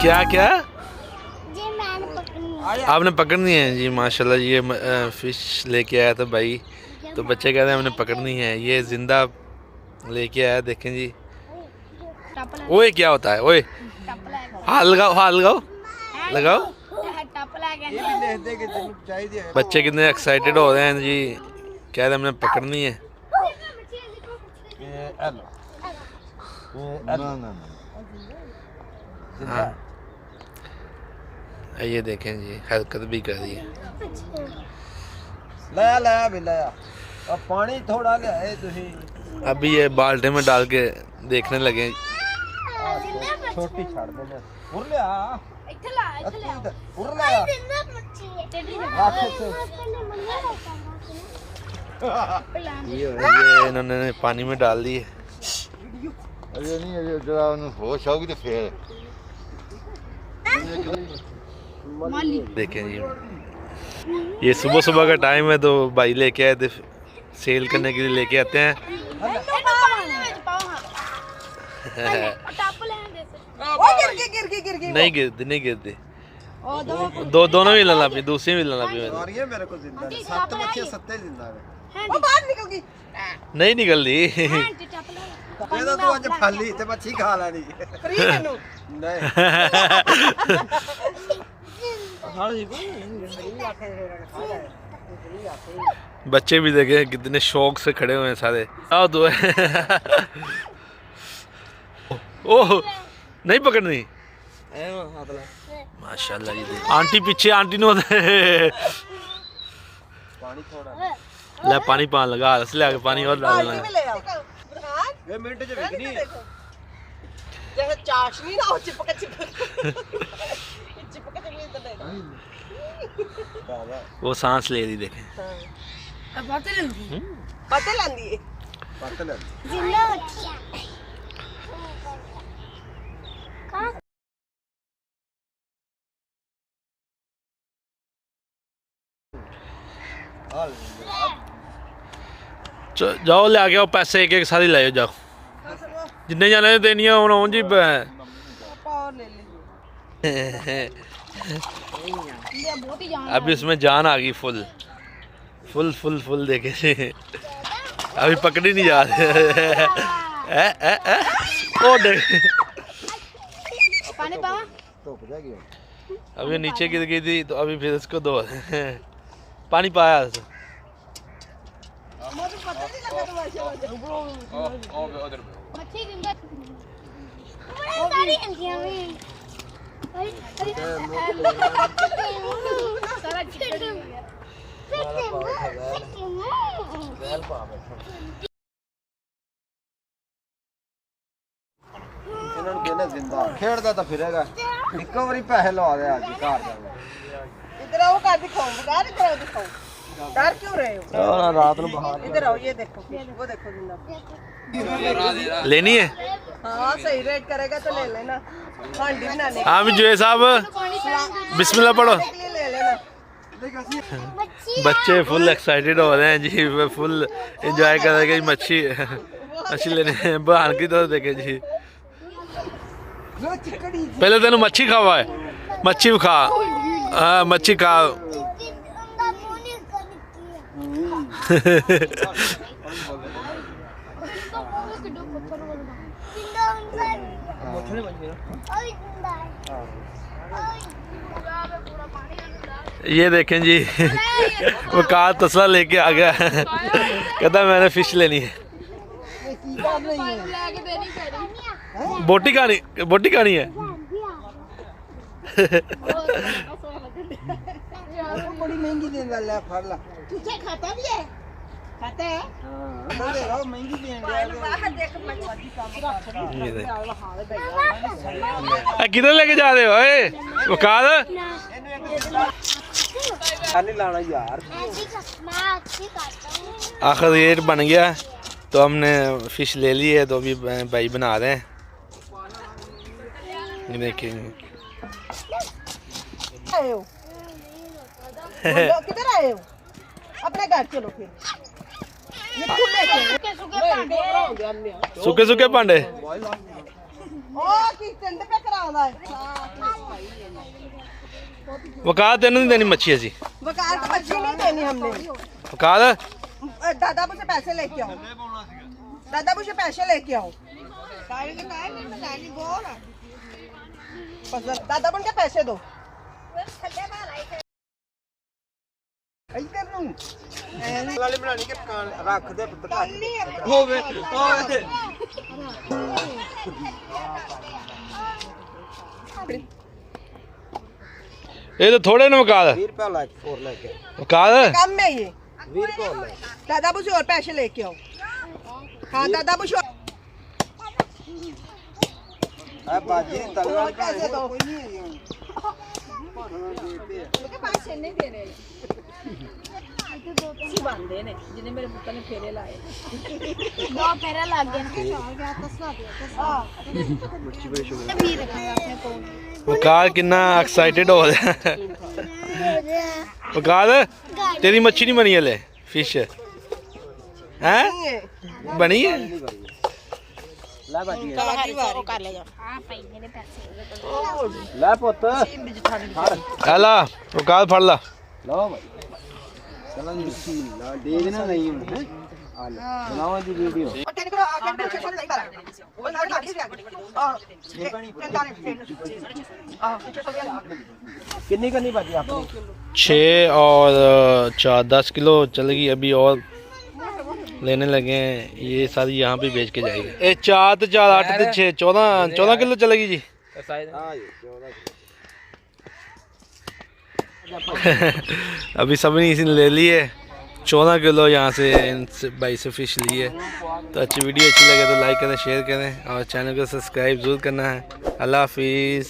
क्या क्या जी मैंने पकड़नी आपने पकड़नी है जी? माशाल्लाह ये फिश लेके आया था भाई, तो बच्चे कहते हैं हमने पकड़नी है। ये जिंदा लेके आया, देखें जी। ओए क्या होता है? ओए हाथ लगाओ, हाथ लगाओ, लगाओ। बच्चे कितने एक्साइटेड हो रहे हैं जी, कह रहे हमने पकड़नी है। हाँ ये देखें जी, हरकत भी कर रही है। लाया लाया भी लाया, अब पानी थोड़ा ले आए तुसी। अभी ये बाल्टे में डाल के देखने लगे। छोटी छाड़ देना उर ले आ, उर ले आ ये इन्होंने पानी में डाल दी है। अरे नहीं, अरे जरा होश आओगी तो फिर देखें जी, ये सुबह सुबह का टाइम है, तो भाई लेके आए थे, सेल करने के लिए लेके आते हैं। नहीं गिरती, नहीं गिरती। दोनों भी लाना भी, दूसरी भी लाना भी। मेरे को जिंदा है, 7 बच्चे सत्ते जिंदा है। वो बाहर निकल गई। नहीं निकल दी। ये तो तू आज फाली ते मच्छी खा लेनी फ्री मैनू नहीं। बच्चे भी देखे कितने शौक से खड़े हुए हैं सारे। आओ दो ओह नहीं पकड़नी। माशाल्लाह जी, आंटी पीछे, आंटी नो पानी थोड़ा ले, पानी पान लगा ले आके पानी और डालना। ये मिनट जे बिकनी जैसे चाशनी ना हो, चिपक चिपक चिपक चली इधर देखो। वो सांस ले रही, देखें। अब बातें लांदी है। पत्ते ले जिंदा बच्ची जाओ ले आके आओ, पैसे एक एक सारी ले जाओ, जिन्ने जाने देनी है हूँ जी। अभी उसमें जान आ गई, फुल फुल फुल फुल देखे। अभी पकड़ी नहीं जा रही। ओ देख, अभी नीचे गिर गई थी, तो अभी फिर इसको दो पानी पाया। जिंदा खेड़दा तो फिरेगा, निक्को वारी पैसे लवा दे आज घर जाके। इधर आओ, कर दिखाओ, बगा इधर आओ, दिखाओ। डर क्यों रहे हो? रात में बाहर इधर आओ, ये देखो, वो देखो जिंदा। लेनी है? हाँ सही रेट करेगा तो ले लेना। हांडी बनाने हाँ भी जो साहब बिस्मिल्लाह पढ़ो। ले लेना। बच्चे फुल एक्साइटेड हो रहे हैं जी, फुल एंजॉय कर रहे हैं मच्छी मच्छी लेने बहान की तरह देखे जी। पहले तेन मच्छी खावा है, मच्छी खा। हाँ मच्छी खा। ये देखें जी, वो कार तसला लेके आ गया, कहता मैंने फिश लेनी है। बोटी खानी, बोटी खानी है। बड़ी महंगी देने वाला है, फड़ ला। तुझे खाता भी है? खाता है? हां दे रहा महंगी देने बाहर देख मच्छी किधर लेके जा रहे हो? ए वकाल नहीं लाना यार। आखिर रेट बन गया, तो हमने फिश ले ली है, तो अभी भाई बना रहे हैं। ये देखिए किधर आए हो? अपने घर चलो फिर। सूखे सूखे भांडे ਉਹ ਕੀ ਟਿੰਡ ਪੇ ਕਰਾਉਂਦਾ ਹੈ वकाल तेन नहीं देनी मच्छी असी वकार को मच्छी नहीं देनी हमने वकाल दादा मुझे पैसे लेके आओ दादा मुझे पैसे लेके आओ दादा मुझे पैसे दो ਇੱਧਰ ਨੂੰ ਵਾਲੇ ਬਣਾਣੀ ਕਿ ਪਕਾਨ ਰੱਖ ਦੇ ਪੁੱਤ ਹੋਵੇ ये तो थोड़े ने वकाल 20 ਰੁਪਏ ਲੈ ਕੇ ਹੋਰ ਲੈ ਕੇ वकाल कम में ये 20 ਰੁਪਏ ਹੋਰ ਲੈ दादा मुझे और पैसे लेके आओ हाँ दादा मुझे ਆ ਬਾਜੀ ਤਲਵਾਰ और पैसे दो ਪੈਸੇ ਨਹੀਂ ਦੇ ਰਹੇ ਸੀ ਬੰਦੇ ਨੇ ਜਿਹਨੇ ਮੇਰੇ ਪੁੱਤਾਂ ਨੇ ਫੇਰੇ ਲਾਏ दो फेरा लग गया वकाल कितना एक्साइटेड हो रहा है वकाल तेरी मच्छी नहीं बनी हले फिश हैं बनी है ਲੈ ਬਾਜੀ वो कर ले जाओ हां भाई मेरे पैसे ਲੈ ਪੁੱਤ ला वकाल फड़ ला ਲਓ ਬਾਈ ਚਲੋ ਜੀ ਬਿਸਮਿਲ੍ਲਾ ਦੇਖਣਾ ਨਹੀਂ ਹੁਣ ਹੈ ਆ ਲੈ ਬਣਾਓ ਜੀ ਵੀਡੀਓ और तेरे को आगे पीछे छोड़ नहीं पारा वो ना काट दिया ਕਿੰਨੀ ਕਰਨੀ ਬਾਜੀ ਆਪਣੀ 6 और 4 10 किलो चलेगी अभी और लेने लगे हैं ये सारी यहाँ पे बेच के जाएगी ये 4 तो 4 8 तो 6 14 किलो चलेगी जी ਹਾਂ ਜੀ 14 अभी सभी इसी ने ले लिए 14 किलो यहाँ से इन भाई से फिश ली है तो अच्छी वीडियो अच्छी लगे तो लाइक करें शेयर करें और चैनल को सब्सक्राइब ज़रूर करना है अल्लाह हाफिज़।